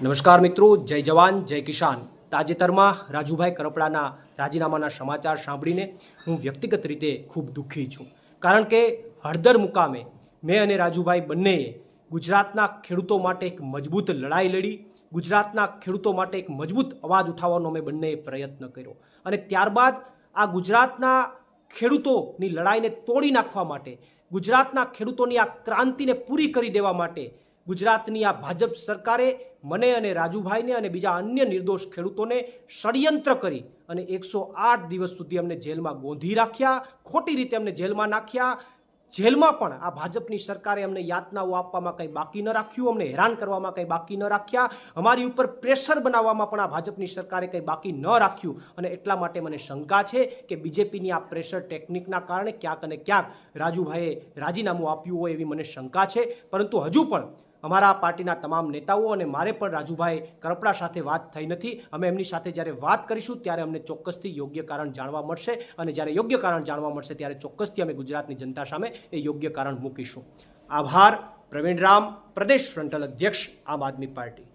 નમસ્કાર મિત્રો, જય જવાન જય કિસાન। તાજેતરમાં રાજુભાઈ કરપડાના રાજીનામાના સમાચાર સાંભળીને હું વ્યક્તિગત રીતે ખૂબ દુઃખી છું, કારણ કે હળદર મુકામે મેં અને રાજુભાઈ બંનેએ ગુજરાતના ખેડૂતો માટે એક મજબૂત લડાઈ લડી, ગુજરાતના ખેડૂતો માટે એક મજબૂત અવાજ ઉઠાવવાનો અમે બંનેએ પ્રયત્ન કર્યો અને ત્યારબાદ આ ગુજરાતના ખેડૂતોની લડાઈને તોડી નાખવા માટે, ગુજરાતના ખેડૂતોની આ ક્રાંતિને પૂરી કરી દેવા માટે ગુજરાતની આ ભાજપ સરકારે મને અને રાજુભાઈને અને બીજા અન્ય નિર્દોષ ખેડૂતોને ષડયંત્ર કરી અને 108 દિવસ સુધી અમને જેલમાં ગોંધી રાખ્યા, ખોટી રીતે અમને જેલમાં નાખ્યા। જેલમાં પણ આ ભાજપની સરકારે અમને યાતનાઓ આપવામાં કંઈ બાકી ન રાખ્યું, અમને હેરાન કરવામાં કંઈ બાકી ન રાખ્યા, અમારી ઉપર પ્રેશર બનાવવામાં પણ આ ભાજપની સરકારે કંઈ બાકી ન રાખ્યું। અને એટલા માટે મને શંકા છે કે બીજેપીની આ પ્રેશર ટેકનિકના કારણે ક્યાંક અને ક્યાંક રાજુભાઈએ રાજીનામું આપ્યું હોય એવી મને શંકા છે। પરંતુ હજુ પણ અમારા પાર્ટીના તમામ નેતાઓ અને મારે પણ રાજુભાઈ કરપડા સાથે વાત થઈ નથી। અમે એમની સાથે જ્યારે વાત કરીશું ત્યારે અમને ચોક્કસથી યોગ્ય કારણ જાણવા મળશે અને જ્યારે યોગ્ય કારણ જાણવા મળશે ત્યારે ચોક્કસથી અમે ગુજરાતની જનતા સામે એ યોગ્ય કારણ મૂકીશું। આભાર। પ્રવીણ રામ, પ્રદેશ ફ્રન્ટલ અધ્યક્ષ, આમ આદમી પાર્ટી।